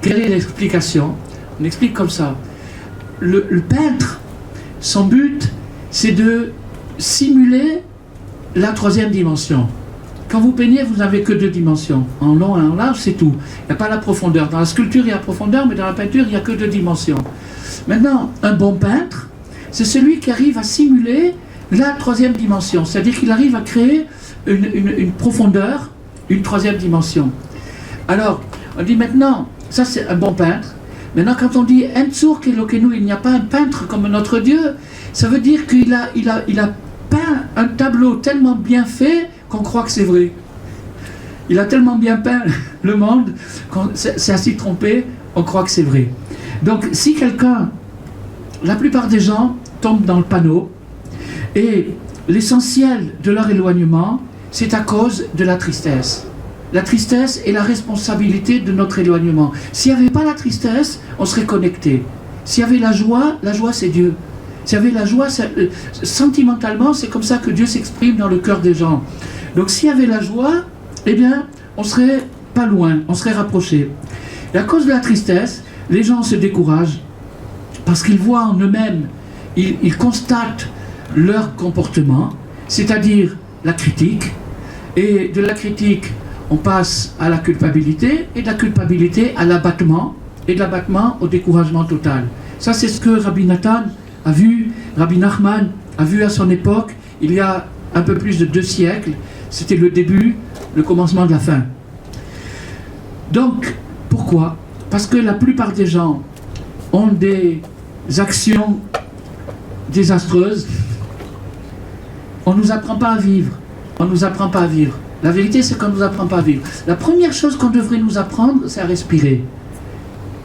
quelle est l'explication? On explique comme ça. Le peintre, son but, c'est de simuler la troisième dimension. Quand vous peignez, vous n'avez que deux dimensions. En long et en large, c'est tout. Il n'y a pas la profondeur. Dans la sculpture, il y a la profondeur, mais dans la peinture, il n'y a que deux dimensions. Maintenant, un bon peintre, c'est celui qui arrive à simuler la troisième dimension. C'est-à-dire qu'il arrive à créer une profondeur, une troisième dimension. Alors, on dit maintenant, ça c'est un bon peintre. Maintenant, quand on dit En tsur kelokenu, il n'y a pas un peintre comme notre Dieu, ça veut dire qu'il a peint un tableau tellement bien fait qu'on croit que c'est vrai. Il a tellement bien peint le monde qu'on s'est assez trompé, on croit que c'est vrai. Donc, si quelqu'un, la plupart des gens tombent dans le panneau, et l'essentiel de leur éloignement, c'est à cause de la tristesse. La tristesse est la responsabilité de notre éloignement. S'il n'y avait pas la tristesse, on serait connecté. S'il y avait la joie c'est Dieu. S'il y avait la joie, sentimentalement, c'est comme ça que Dieu s'exprime dans le cœur des gens. Donc s'il y avait la joie, eh bien, on serait pas loin, on serait rapproché. Et à cause de la tristesse, les gens se découragent parce qu'ils voient en eux-mêmes, ils constatent leur comportement, c'est-à-dire la critique, et de la critique, on passe à la culpabilité, et de la culpabilité à l'abattement, et de l'abattement au découragement total. Ça, c'est ce que Rabbi Nathan a vu, Rabbi Nachman a vu à son époque, il y a un peu plus de 2 siècles. C'était le début, le commencement de la fin. Donc, pourquoi? Parce que la plupart des gens ont des actions désastreuses. On ne nous apprend pas à vivre. On ne nous apprend pas à vivre. La vérité, c'est qu'on ne nous apprend pas à vivre. La première chose qu'on devrait nous apprendre, c'est à respirer.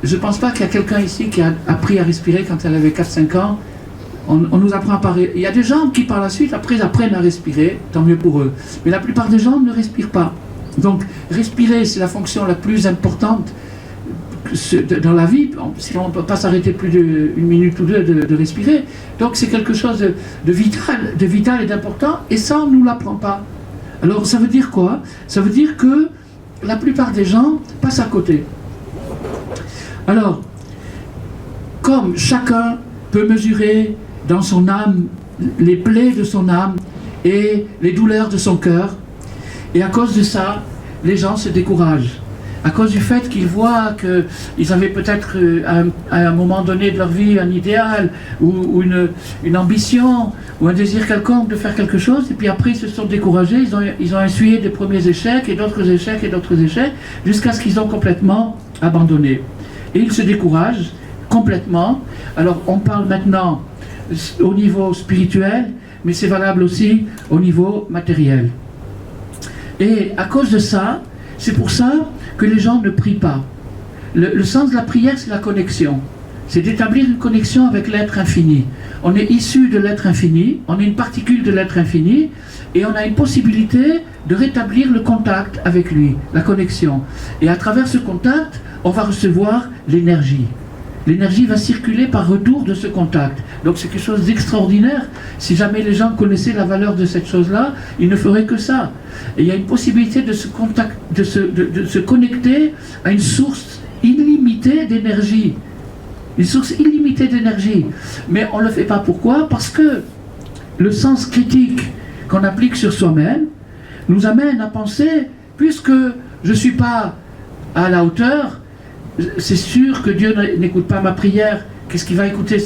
Je ne pense pas qu'il y a quelqu'un ici qui a appris à respirer quand elle avait 4-5 ans. On nous apprend à parler. Il y a des gens qui, par la suite, après, apprennent à respirer. Tant mieux pour eux. Mais la plupart des gens ne respirent pas. Donc, respirer, c'est la fonction la plus importante dans la vie. Sinon, on ne peut pas s'arrêter plus d'une minute ou deux de respirer. Donc, c'est quelque chose de vital et d'important. Et ça, on ne nous l'apprend pas. Alors, ça veut dire quoi? Ça veut dire que la plupart des gens passent à côté. Alors, comme chacun peut mesurer dans son âme les plaies de son âme et les douleurs de son cœur, et à cause de ça, les gens se découragent. À cause du fait qu'ils voient qu'ils avaient peut-être à un moment donné de leur vie un idéal ou une ambition ou un désir quelconque de faire quelque chose, et puis après ils se sont découragés, ils ont essuyé des premiers échecs et d'autres échecs et d'autres échecs, jusqu'à ce qu'ils ont complètement abandonné. Et ils se découragent complètement. Alors on parle maintenant au niveau spirituel, mais c'est valable aussi au niveau matériel. Et à cause de ça, c'est pour ça que les gens ne prient pas. Le sens de la prière, c'est la connexion. C'est d'établir une connexion avec l'être infini. On est issu de l'être infini, on est une particule de l'être infini, et on a une possibilité de rétablir le contact avec lui, la connexion. Et à travers ce contact, on va recevoir l'énergie. L'énergie va circuler par retour de ce contact. Donc c'est quelque chose d'extraordinaire. Si jamais les gens connaissaient la valeur de cette chose-là, ils ne feraient que ça. Et il y a une possibilité de se connecter à une source illimitée d'énergie. Une source illimitée d'énergie. Mais on ne le fait pas. Pourquoi? Parce que le sens critique qu'on applique sur soi-même nous amène à penser, puisque je ne suis pas à la hauteur, c'est sûr que Dieu n'écoute pas ma prière. Qu'est-ce qu'il va écouter?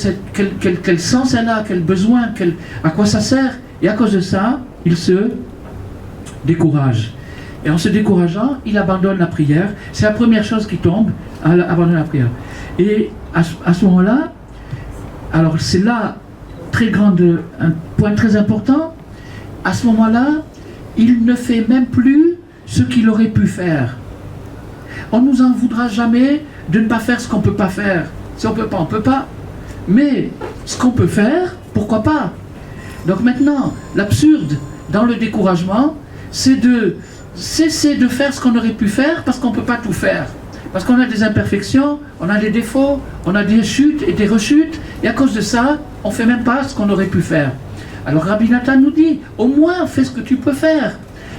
Quel sens elle a? Quel besoin? À quoi ça sert? Et à cause de ça, il se décourage. Et en se décourageant, il abandonne la prière. C'est la première chose qui tombe, abandonner la prière. Et à ce moment-là, alors c'est là un point très important, à ce moment-là, il ne fait même plus ce qu'il aurait pu faire. On ne nous en voudra jamais de ne pas faire ce qu'on ne peut pas faire. Si on ne peut pas, on ne peut pas. Mais ce qu'on peut faire, pourquoi pas? Donc maintenant, l'absurde dans le découragement, c'est de cesser de faire ce qu'on aurait pu faire parce qu'on ne peut pas tout faire. Parce qu'on a des imperfections, on a des défauts, on a des chutes et des rechutes, et à cause de ça, on ne fait même pas ce qu'on aurait pu faire. Alors Rabbi Nathan nous dit, au moins fais ce que tu peux faire.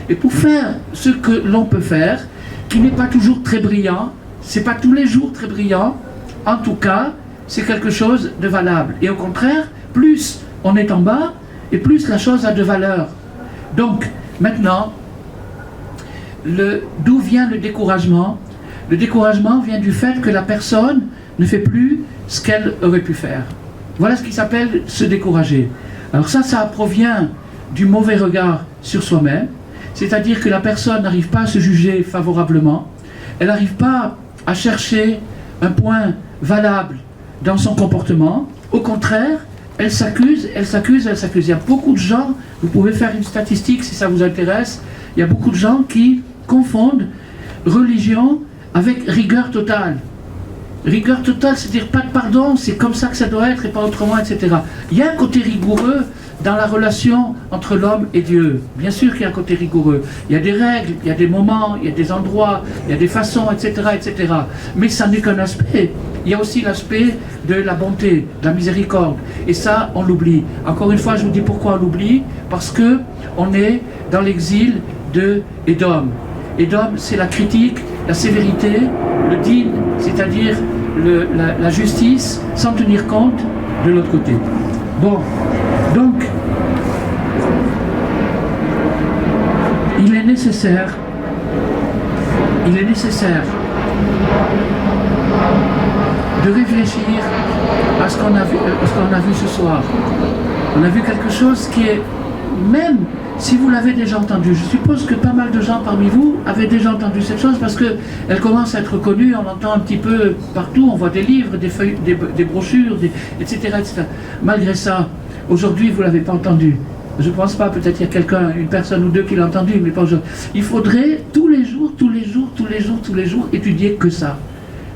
Et pour faire ce que l'on peut faire, qui n'est pas toujours très brillant, c'est pas tous les jours très brillant, en tout cas, c'est quelque chose de valable. Et au contraire, plus on est en bas, et plus la chose a de valeur. Donc, maintenant, d'où vient le découragement? Le découragement vient du fait que la personne ne fait plus ce qu'elle aurait pu faire. Voilà ce qui s'appelle se décourager. Alors ça provient du mauvais regard sur soi-même, c'est-à-dire que la personne n'arrive pas à se juger favorablement, elle n'arrive pas à chercher un point valable dans son comportement, au contraire, elle s'accuse, elle s'accuse, elle s'accuse. Il y a beaucoup de gens, vous pouvez faire une statistique si ça vous intéresse, il y a beaucoup de gens qui confondent religion avec rigueur totale. Rigueur totale, c'est-à-dire pas de pardon, c'est comme ça que ça doit être et pas autrement, etc. Il y a un côté rigoureux dans la relation entre l'homme et Dieu. Bien sûr qu'il y a un côté rigoureux. Il y a des règles, il y a des moments, il y a des endroits, il y a des façons, etc., etc. Mais ça n'est qu'un aspect. Il y a aussi l'aspect de la bonté, de la miséricorde. Et ça, on l'oublie. Encore une fois, je vous dis pourquoi on l'oublie. Parce que on est dans l'exil de Édom. Édom, c'est la critique, la sévérité, le din, c'est-à-dire la justice, sans tenir compte de l'autre côté. Bon, donc, il est nécessaire de réfléchir à ce qu'on a vu ce soir. On a vu quelque chose qui est, même si vous l'avez déjà entendu, je suppose que pas mal de gens parmi vous avaient déjà entendu cette chose parce qu'elle commence à être connue, on l'entend un petit peu partout, on voit des livres, des feuilles, des brochures, etc., etc. Malgré ça, aujourd'hui vous ne l'avez pas entendu. Je ne pense pas, peut-être il y a quelqu'un, une personne ou deux qui l'a entendu, mais pas aujourd'hui. Il faudrait tous les jours étudier que ça,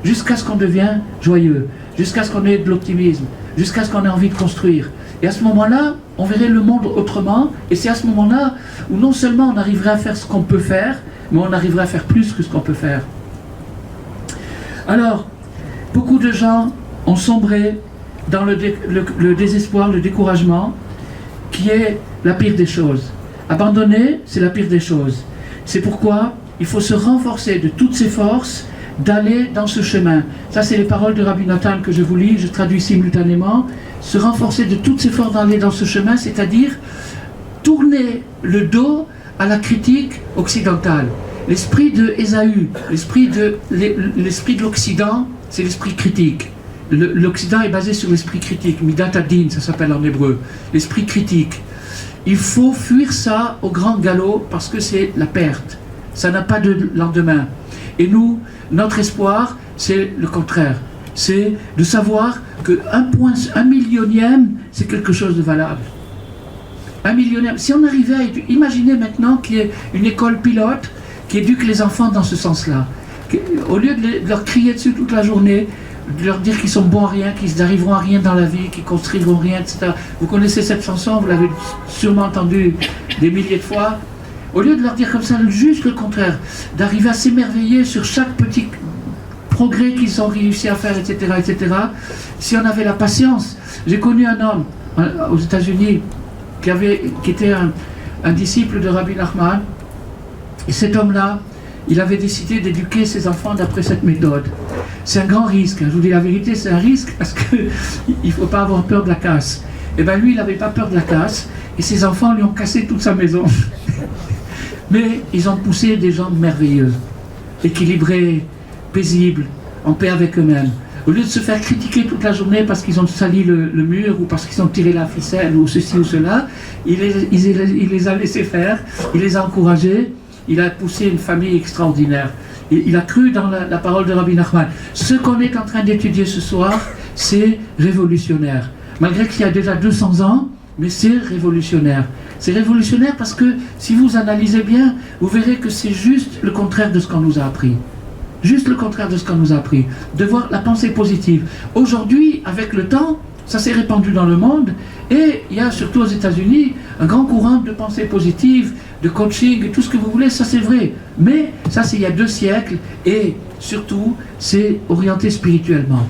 jusqu'à ce qu'on devienne joyeux, jusqu'à ce qu'on ait de l'optimisme, jusqu'à ce qu'on ait envie de construire. Et à ce moment-là, on verrait le monde autrement, et c'est à ce moment-là où non seulement on arriverait à faire ce qu'on peut faire, mais on arriverait à faire plus que ce qu'on peut faire. Alors, beaucoup de gens ont sombré dans le désespoir, le découragement, qui est la pire des choses. Abandonner, c'est la pire des choses. C'est pourquoi il faut se renforcer de toutes ses forces d'aller dans ce chemin. Ça, c'est les paroles de Rabbi Nathan que je vous lis, je traduis simultanément. Se renforcer de toutes ses forces d'aller dans ce chemin, c'est-à-dire tourner le dos à la critique occidentale. L'esprit de Ésaü, l'esprit de l'Occident, c'est l'esprit critique. L'Occident est basé sur l'esprit critique, Midat Adin, ça s'appelle en hébreu, l'esprit critique. Il faut fuir ça au grand galop parce que c'est la perte. Ça n'a pas de lendemain. Et nous, notre espoir, c'est le contraire. c'est de savoir un millionième, c'est quelque chose de valable. Un millionième. Si on arrivait à imaginer maintenant qu'il y ait une école pilote qui éduque les enfants dans ce sens-là, au lieu de leur crier dessus toute la journée, de leur dire qu'ils sont bons à rien, qu'ils n'arriveront à rien dans la vie, qu'ils construiront rien, etc. Vous connaissez cette chanson, vous l'avez sûrement entendue des milliers de fois. Au lieu de leur dire comme ça, juste le contraire, d'arriver à s'émerveiller sur chaque petit progrès qu'ils ont réussi à faire, etc., etc. Si on avait la patience. J'ai connu un homme aux États-Unis qui était un disciple de Rabbi Nachman, et cet homme-là, il avait décidé d'éduquer ses enfants d'après cette méthode. C'est un grand risque, hein. Je vous dis la vérité, c'est un risque parce qu'il ne faut pas avoir peur de la casse. Et bien lui, il n'avait pas peur de la casse, et ses enfants lui ont cassé toute sa maison. Mais ils ont poussé des gens merveilleux, équilibrés, paisibles, en paix avec eux-mêmes. Au lieu de se faire critiquer toute la journée parce qu'ils ont sali le mur ou parce qu'ils ont tiré la ficelle ou ceci ou cela, il les a laissés faire, il les a encouragés, il a poussé une famille extraordinaire. Il a cru dans la parole de Rabbi Nachman. Ce qu'on est en train d'étudier ce soir, c'est révolutionnaire. Malgré qu'il y a déjà 200 ans, mais c'est révolutionnaire. C'est révolutionnaire parce que si vous analysez bien, vous verrez que c'est juste le contraire de ce qu'on nous a appris. Juste le contraire de ce qu'on nous a appris. De voir la pensée positive. Aujourd'hui, avec le temps, ça s'est répandu dans le monde et il y a surtout aux États-Unis un grand courant de pensée positive, de coaching, tout ce que vous voulez, ça c'est vrai. Mais ça c'est il y a 2 siècles et surtout c'est orienté spirituellement.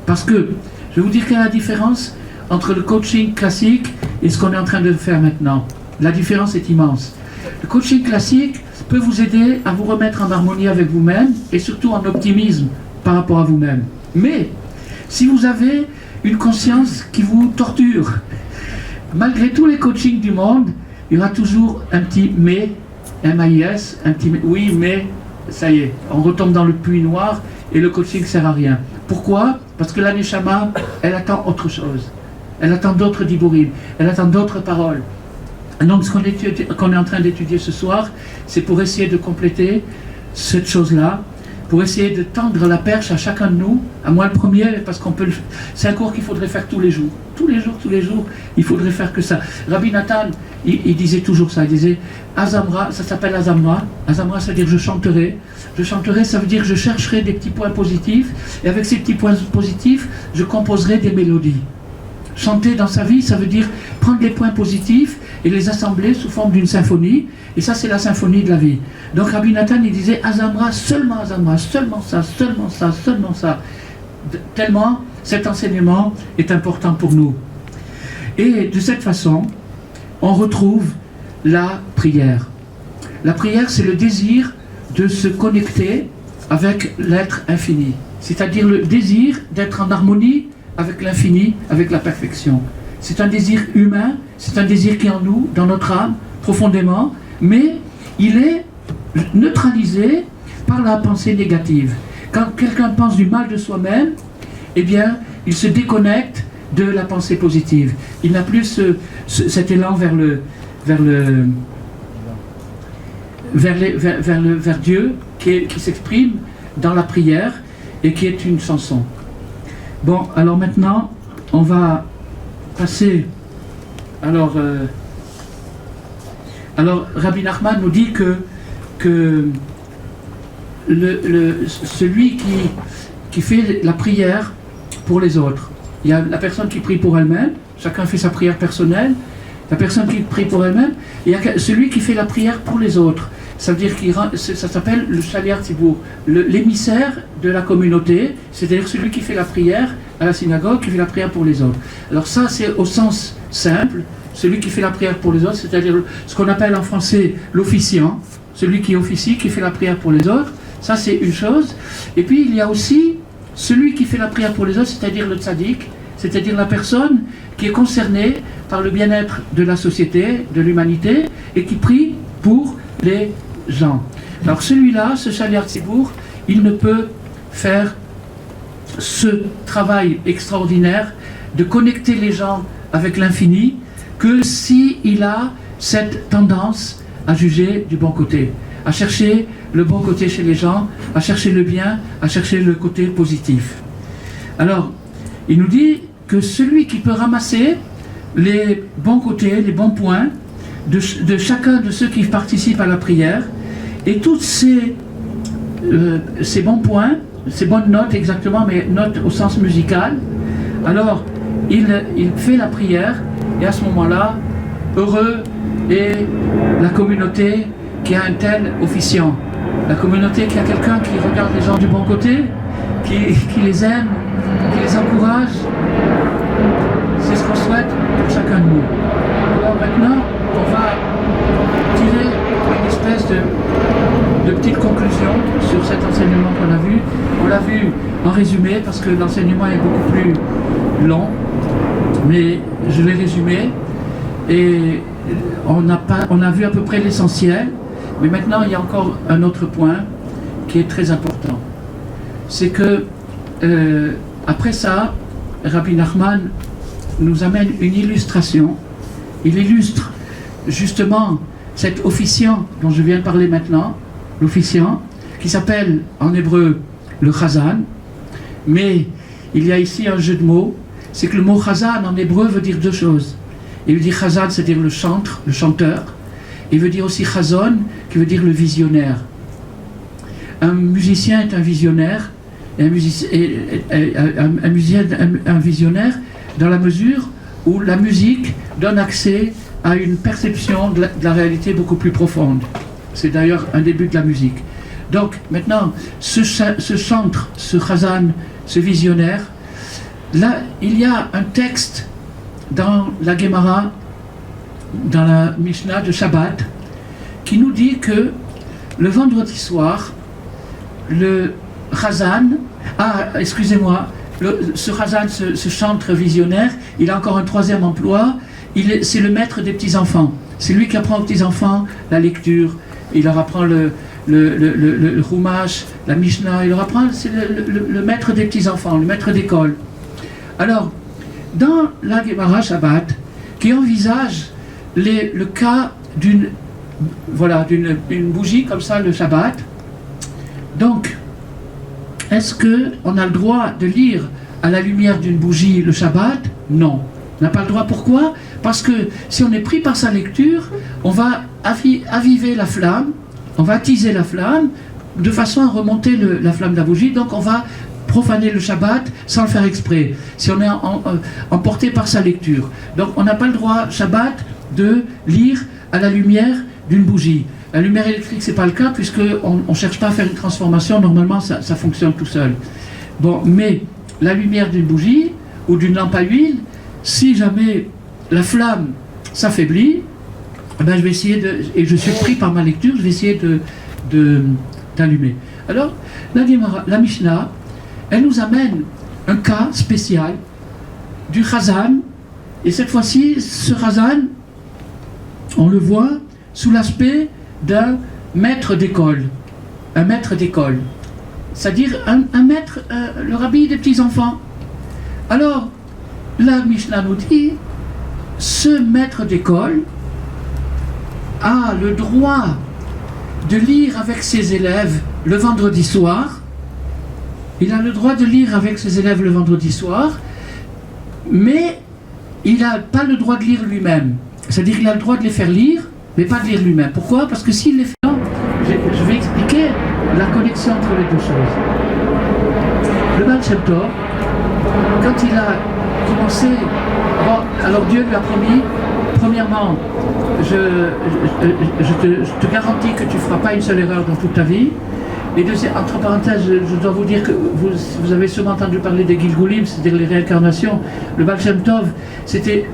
Parce que, je vais vous dire quelle est la différence entre le coaching classique et ce qu'on est en train de faire maintenant. La différence est immense. Le coaching classique peut vous aider à vous remettre en harmonie avec vous-même et surtout en optimisme par rapport à vous-même. Mais si vous avez une conscience qui vous torture, malgré tous les coachings du monde, il y aura toujours un petit mais, M-A-I-S, un petit mais, oui mais, ça y est, on retombe dans le puits noir et le coaching ne sert à rien. Pourquoi? Parce que la Neshama, elle attend autre chose. Elle attend d'autres diborim, elle attend d'autres paroles. Et donc ce qu'on est en train d'étudier ce soir, c'est pour essayer de compléter cette chose-là, pour essayer de tendre la perche à chacun de nous, à moi le premier, parce qu'on peut c'est un cours qu'il faudrait faire tous les jours. Tous les jours, il faudrait faire que ça. Rabbi Nathan, il disait toujours ça, il disait Azamra, ça s'appelle Azamra. Azamra, ça veut dire je chanterai. Je chanterai, ça veut dire je chercherai des petits points positifs, et avec ces petits points positifs, je composerai des mélodies. Chanter dans sa vie, ça veut dire prendre les points positifs et les assembler sous forme d'une symphonie. Et ça, c'est la symphonie de la vie. Donc Rabbi Nathan, il disait Azamra, seulement ça, seulement ça, seulement ça. Tellement cet enseignement est important pour nous. Et de cette façon, on retrouve la prière. La prière, c'est le désir de se connecter avec l'être infini. C'est-à-dire le désir d'être en harmonie avec l'infini, avec la perfection. C'est un désir humain, c'est un désir qui est en nous, dans notre âme, profondément, mais il est neutralisé par la pensée négative. Quand quelqu'un pense du mal de soi-même, eh bien, il se déconnecte de la pensée positive. Il n'a plus cet élan vers Dieu qui s'exprime dans la prière et qui est une chanson. Bon, alors maintenant, on va passer. Alors Rabbi Nachman nous dit que celui qui fait la prière pour les autres, il y a la personne qui prie pour elle-même, chacun fait sa prière personnelle, la personne qui prie pour elle-même, et il y a celui qui fait la prière pour les autres. Ça veut dire ça s'appelle le Shaliach Tzibour, l'émissaire de la communauté, c'est-à-dire celui qui fait la prière à la synagogue, qui fait la prière pour les autres. Alors ça, c'est au sens simple, celui qui fait la prière pour les autres, c'est-à-dire ce qu'on appelle en français l'officiant, celui qui officie, qui fait la prière pour les autres, ça c'est une chose. Et puis il y a aussi celui qui fait la prière pour les autres, c'est-à-dire le tzaddik, c'est-à-dire la personne qui est concernée par le bien-être de la société, de l'humanité, et qui prie pour les gens. Alors celui-là, ce Shaliach Tzibour, il ne peut faire ce travail extraordinaire de connecter les gens avec l'infini que s'il a cette tendance à juger du bon côté, à chercher le bon côté chez les gens, à chercher le bien, à chercher le côté positif. Alors, il nous dit que celui qui peut ramasser les bons côtés, les bons points de chacun de ceux qui participent à la prière, et toutes ces bons points, ces bonnes notes exactement, mais notes au sens musical, alors il fait la prière, et à ce moment-là, heureux est la communauté qui a un tel officiant, la communauté qui a quelqu'un qui regarde les gens du bon côté, qui les aime, qui les encourage. C'est ce qu'on souhaite pour chacun de nous. Alors maintenant, on va tirer une espèce de petite conclusion sur cet enseignement qu'on a vu. On l'a vu en résumé parce que l'enseignement est beaucoup plus long, mais je l'ai résumé et on a vu à peu près l'essentiel, mais maintenant il y a encore un autre point qui est très important. C'est que après ça, Rabbi Nachman nous amène une illustration. Il illustre justement cet officiant dont je viens de parler maintenant, l'officiant, qui s'appelle en hébreu le chazan, mais il y a ici un jeu de mots, c'est que le mot chazan en hébreu veut dire deux choses. Il veut dire chazan, c'est-à-dire le chanteur, il veut dire aussi chazon, qui veut dire le visionnaire. Un musicien est un visionnaire, et un musicien un visionnaire dans la mesure où la musique donne accès à une perception de la réalité beaucoup plus profonde. C'est d'ailleurs un début de la musique. Donc maintenant, ce chantre, ce chazan, ce visionnaire, là, il y a un texte dans la Gemara, dans la Mishnah de Shabbat, qui nous dit que le vendredi soir, le chazan, ce chazan, ce chantre visionnaire, il a encore un troisième emploi, c'est le maître des petits-enfants. C'est lui qui apprend aux petits-enfants la lecture, il leur apprend le Chumash, la Mishnah, il leur apprend, c'est le maître des petits-enfants, le maître d'école. Alors, dans la Gemara Shabbat, qui envisage le cas d'une bougie comme ça le Shabbat, donc, est-ce qu'on a le droit de lire à la lumière d'une bougie le Shabbat? Non. On n'a pas le droit. Pourquoi? Parce que si on est pris par sa lecture, on va aviver la flamme, on va attiser la flamme, de façon à remonter la flamme de la bougie, donc on va profaner le Shabbat sans le faire exprès, si on est emporté par sa lecture. Donc on n'a pas le droit, Shabbat, de lire à la lumière d'une bougie. La lumière électrique, c'est pas le cas, puisqu'on ne cherche pas à faire une transformation, normalement ça fonctionne tout seul. Bon, mais la lumière d'une bougie ou d'une lampe à huile, si jamais la flamme s'affaiblit, ben je vais essayer et je suis pris par ma lecture, je vais essayer d'allumer. Alors, la Mishnah, elle nous amène un cas spécial du chazan, et cette fois-ci, ce chazan, on le voit sous l'aspect d'un maître d'école, c'est-à-dire un maître, le rabbi des petits-enfants. Alors, la Mishnah nous dit, ce maître d'école a le droit de lire avec ses élèves le vendredi soir. Il a le droit de lire avec ses élèves le vendredi soir, mais il n'a pas le droit de lire lui-même. C'est-à-dire qu'il a le droit de les faire lire, mais pas de lire lui-même. Pourquoi? Parce que s'il les fait... Non, je vais expliquer la connexion entre les deux choses. Le Baal Shem Tov, quand il a commencé... Bon, alors Dieu lui a promis, premièrement, je te garantis que tu ne feras pas une seule erreur dans toute ta vie. Et deuxième, entre parenthèses, je dois vous dire que vous avez sûrement entendu parler des Gilgulim, c'est-à-dire les réincarnations. Le Baal Shem Tov, c'était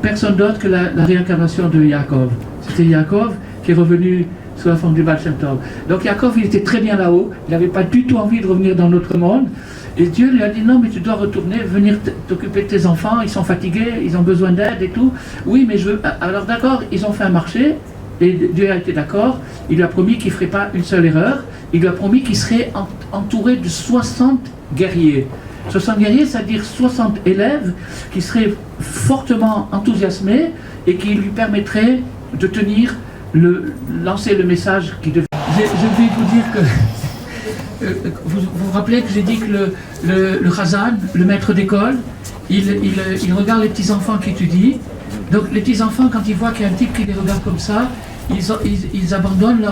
personne d'autre que la réincarnation de Yaakov. C'était Yaakov qui est revenu sous la forme du Baal Shem Tov. Donc Yaakov, il était très bien là-haut, il n'avait pas du tout envie de revenir dans notre monde. Et Dieu lui a dit non, mais tu dois retourner, venir t'occuper de tes enfants, ils sont fatigués, ils ont besoin d'aide et tout. Oui, mais je veux... Alors d'accord, ils ont fait un marché, et Dieu a été d'accord, il lui a promis qu'il ne ferait pas une seule erreur, il lui a promis qu'il serait entouré de 60 guerriers. 60 guerriers, c'est-à-dire 60 élèves qui seraient fortement enthousiasmés et qui lui permettraient de lancer le message qui devait... Je vais vous dire que vous vous rappelez que j'ai dit que le Chazan, le maître d'école, il regarde les petits-enfants qui étudient. Donc les petits-enfants, quand ils voient qu'il y a un type qui les regarde comme ça, ils abandonnent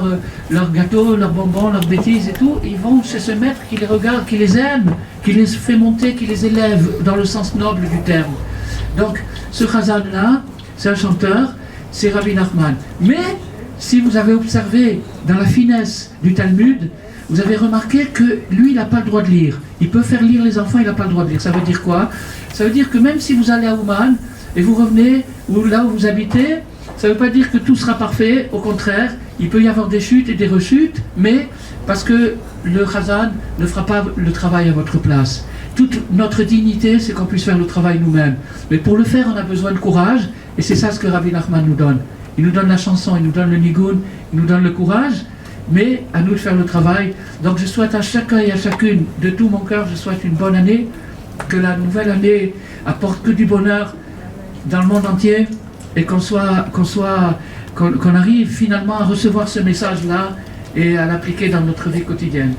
leur gâteau, leurs bonbons, leurs bêtises et tout. Ils vont chez ce maître qui les regarde, qui les aime, qui les fait monter, qui les élève dans le sens noble du terme. Donc ce Chazan-là, c'est un chanteur, c'est Rabbi Nachman. Mais si vous avez observé dans la finesse du Talmud, vous avez remarqué que lui, il n'a pas le droit de lire. Il peut faire lire les enfants, il n'a pas le droit de lire. Ça veut dire quoi? Ça veut dire que même si vous allez à Ouman et vous revenez là où vous habitez, ça ne veut pas dire que tout sera parfait. Au contraire, il peut y avoir des chutes et des rechutes, mais parce que le Chazan ne fera pas le travail à votre place. Toute notre dignité, c'est qu'on puisse faire le travail nous-mêmes. Mais pour le faire, on a besoin de courage, et c'est ça ce que Rabbi Nachman nous donne. Il nous donne la chanson, il nous donne le nigun, il nous donne le courage, mais à nous de faire le travail. Donc je souhaite à chacun et à chacune, de tout mon cœur, je souhaite une bonne année, que la nouvelle année apporte que du bonheur dans le monde entier, et qu'on arrive finalement à recevoir ce message-là et à l'appliquer dans notre vie quotidienne.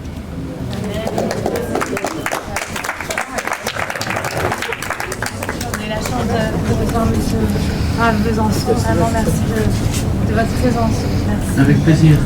On a la chance de recevoir M. Rav Besançon. Vraiment merci de votre présence. Merci. Avec plaisir.